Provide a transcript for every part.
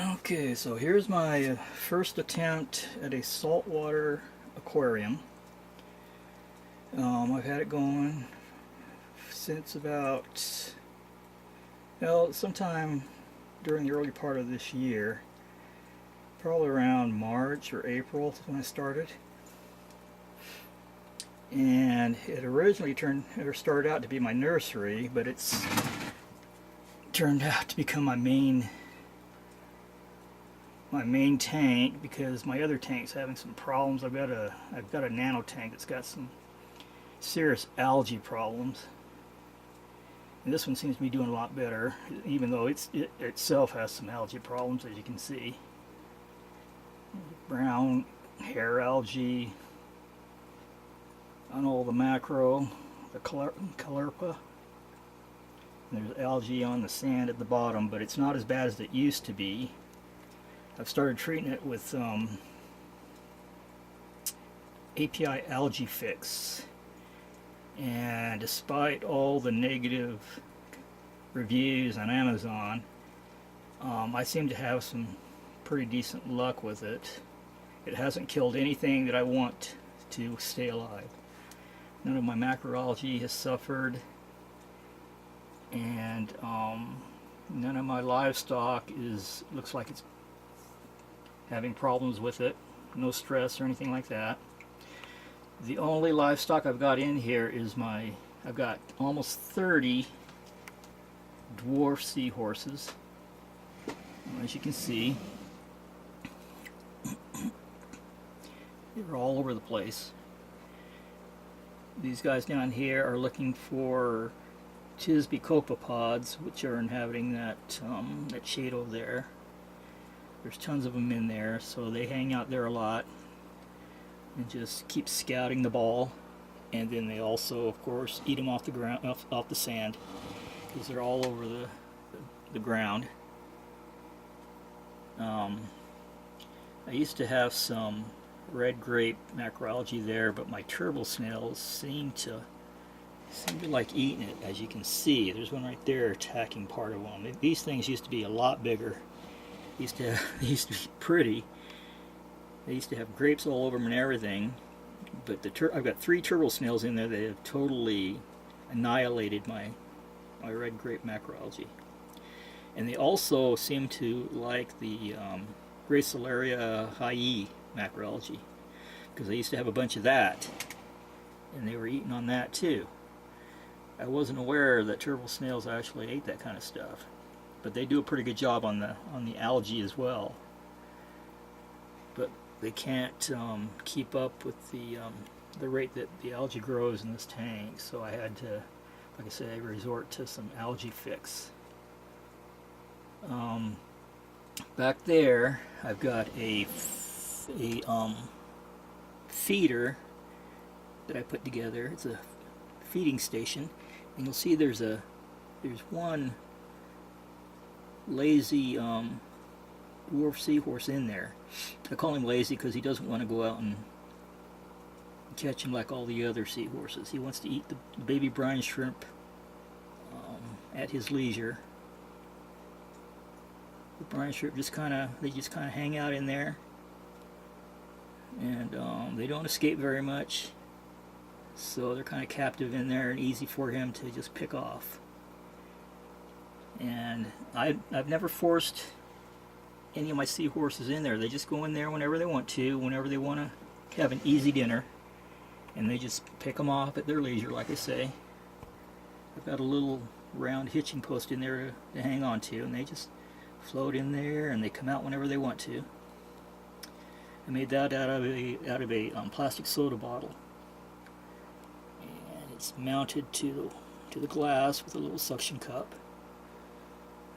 Okay, so here's my first attempt at a saltwater aquarium. I've had it going since about, well, sometime during the early part of this year, probably around March or April when I started. And it originally started out to be my nursery, but it's turned out to become my main tank because my other tank's having some problems. I've got a nano tank that's got some serious algae problems, and this one seems to be doing a lot better, even though it itself has some algae problems, as you can see. Brown hair algae on all the macro, the caulerpa. There's algae on the sand at the bottom, but it's not as bad as it used to be. I've started treating it with API algae fix, and despite all the negative reviews on Amazon, I seem to have some pretty decent luck with it. It hasn't killed anything that I want to stay alive. None of my macroalgae has suffered, and none of my livestock looks like it's having problems with it. No stress or anything like that. The only livestock I've got in here is I've got almost 30 dwarf seahorses, as you can see. They're all over the place. These guys down here are looking for Tisbe copepods, which are inhabiting that shade over there. There's tons of them in there, so they hang out there a lot and just keep scouting the ball. And then they also, of course, eat them off the ground, off the sand, because they're all over the ground. I used to have some red grape macroalgae there, but my turtle snails seem to like eating it. As you can see, there's one right there attacking part of one. These things used to be a lot bigger. They used to be pretty. They used to have grapes all over them and everything. But I've got 3 turtle snails in there that have totally annihilated my red grape macroalgae. And they also seem to like the Gracelaria hyee macroalgae, because I used to have a bunch of that, and they were eating on that too. I wasn't aware that turtle snails actually ate that kind of stuff, but they do a pretty good job on the algae as well. But they can't keep up with the rate that the algae grows in this tank, so I had to, like I say, resort to some algae fix. Back there, I've got a feeder that I put together. It's a feeding station, and you'll see there's one lazy dwarf seahorse in there. I call him lazy because he doesn't want to go out and catch him like all the other seahorses. He wants to eat the baby brine shrimp at his leisure. The brine shrimp just kind of hang out in there, and they don't escape very much, so they're kind of captive in there and easy for him to just pick off. And I've never forced any of my seahorses in there. They just go in there whenever they want to, whenever they want to have an easy dinner, and they just pick them off at their leisure, like I say. I've got a little round hitching post in there to hang on to, and they just float in there and they come out whenever they want to. I made that out of a plastic soda bottle, and it's mounted to the glass with a little suction cup,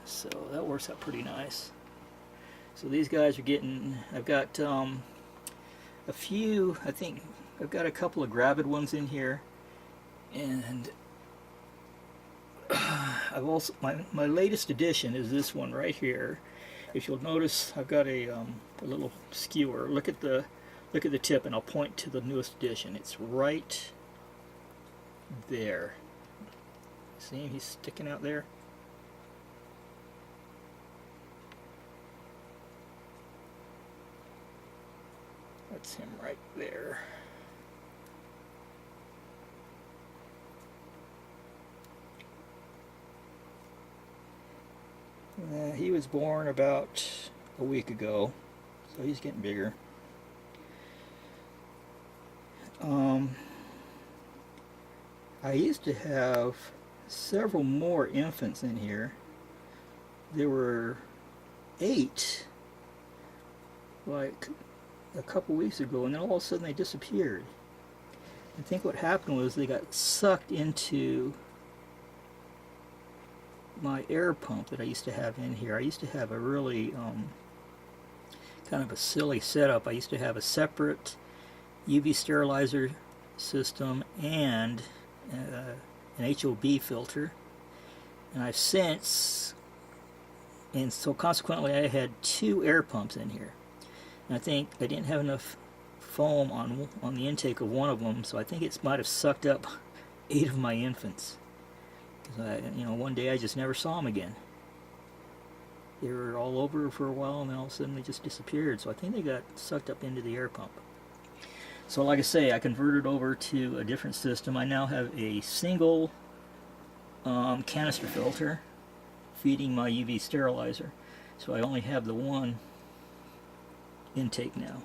so that works out pretty nice. So these guys are getting, I've got a few, I think I've got a couple of gravid ones in here, and I've also, my latest addition is this one right here. If you'll notice, I've got a little skewer. Look at the tip, and I'll point to the newest addition. It's right there. See him? He's sticking out there. That's him right there. He was born about a week ago, so he's getting bigger. I used to have several more infants in here. There were 8 like a couple weeks ago, and then all of a sudden they disappeared. I think what happened was they got sucked into my air pump that I used to have in here. I used to have a really kind of a silly setup. I used to have a separate UV sterilizer system and an HOB filter, and I've since, and so consequently I had 2 air pumps in here, and I think I didn't have enough foam on the intake of one of them, so I think it might have sucked up 8 of my infants. Because one day I just never saw them again. They were all over for a while, and then all of a sudden they just disappeared. So I think they got sucked up into the air pump. So like I say, I converted over to a different system. I now have a single canister filter feeding my UV sterilizer. So I only have the one intake now.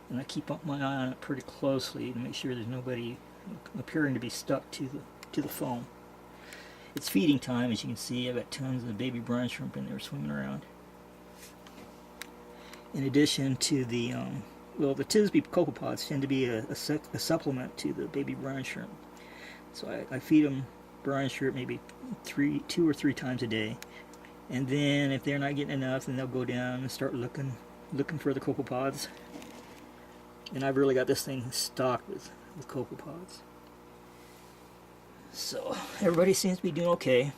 And I keep my eye on it pretty closely to make sure there's nobody appearing to be stuck to the foam. It's feeding time, as you can see. I've got tons of baby brine shrimp in there swimming around. In addition to the the Tisbee copepods tend to be a supplement to the baby brine shrimp. So I feed them brine shrimp maybe 2 or 3 times a day, and then if they're not getting enough, then they'll go down and start looking for the copepods. And I've really got this thing stocked with copepods. So everybody seems to be doing okay.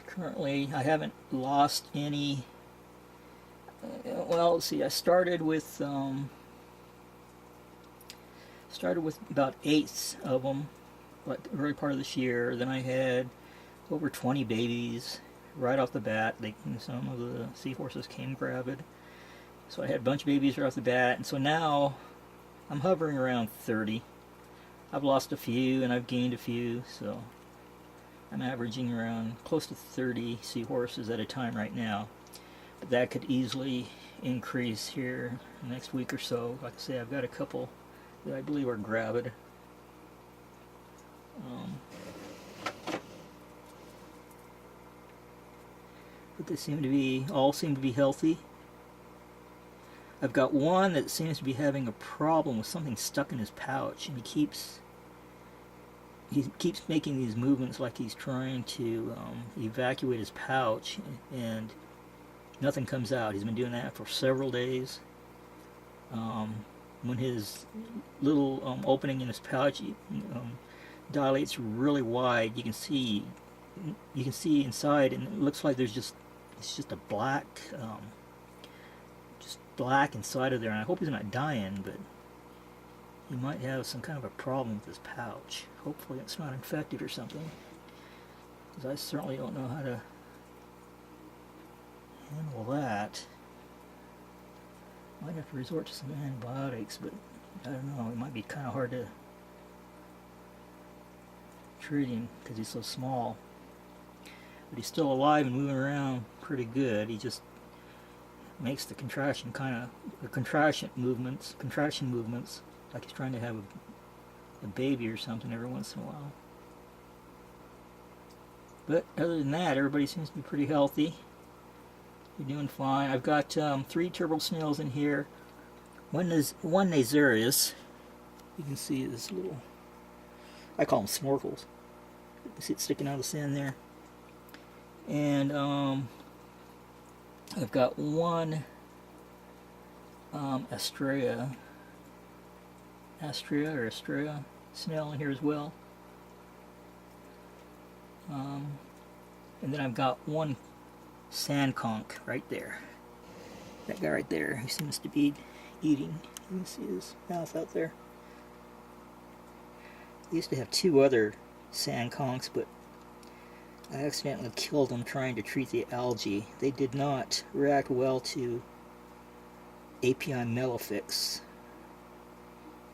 Currently, I haven't lost any. Well, let's see. I started with about 8 of them, like the early part of this year. Then I had over 20 babies right off the bat. Some of the seahorses came gravid, so I had a bunch of babies right off the bat. And so now I'm hovering around 30. I've lost a few and I've gained a few, so I'm averaging around close to 30 seahorses at a time right now. But that could easily increase here the next week or so. Like I say, I've got a couple that I believe are gravid. But they all seem to be healthy. I've got one that seems to be having a problem with something stuck in his pouch, and he keeps making these movements like he's trying to evacuate his pouch, and nothing comes out. He's been doing that for several days. When his little opening in his pouch dilates really wide, you can see inside, and it looks like it's just a black. Black inside of there, and I hope he's not dying, but he might have some kind of a problem with his pouch. Hopefully it's not infected or something, because I certainly don't know how to handle that. Might have to resort to some antibiotics, but I don't know, it might be kind of hard to treat him because he's so small. But he's still alive and moving around pretty good. He just makes the contraction movements like he's trying to have a baby or something every once in a while. But other than that, everybody seems to be pretty healthy. You're doing fine. I've got 3 turtle snails in here. One Nasurius. You can see this little, I call them snorkels. You can see it sticking out of the sand there. And I've got one Astrea snail in here as well. And then I've got one sand conch right there. That guy right there who seems to be eating. You can see his mouth out there. I used to have 2 other sand conchs, but I accidentally killed them trying to treat the algae. They did not react well to API Melifix.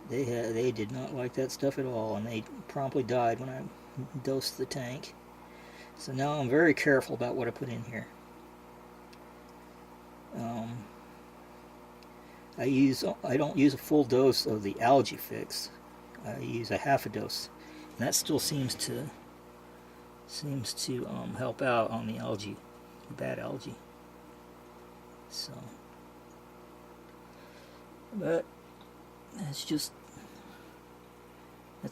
They did not like that stuff at all, and they promptly died when I dosed the tank. So now I'm very careful about what I put in here. I don't use a full dose of the algae fix. I use a half a dose, and that still seems to help out on the algae, the bad algae. So, but that's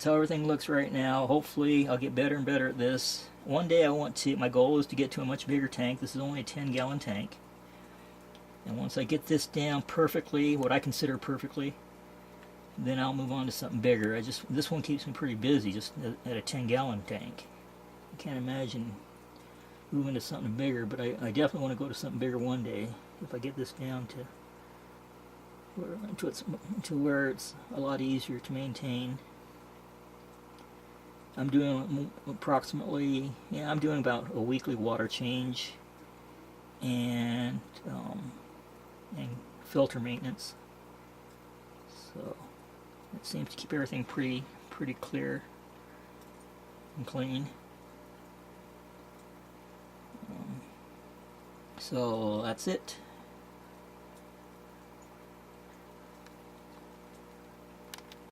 how everything looks right now. Hopefully I'll get better and better at this. One day my goal is to get to a much bigger tank. This is only a 10-gallon tank. And once I get this down perfectly, what I consider perfectly, then I'll move on to something bigger. This one keeps me pretty busy, just at a 10-gallon tank. I can't imagine moving to something bigger, but I definitely want to go to something bigger one day if I get this down to where it's a lot easier to maintain. I'm doing I'm doing about a weekly water change and filter maintenance. So it seems to keep everything pretty clear and clean. So that's it.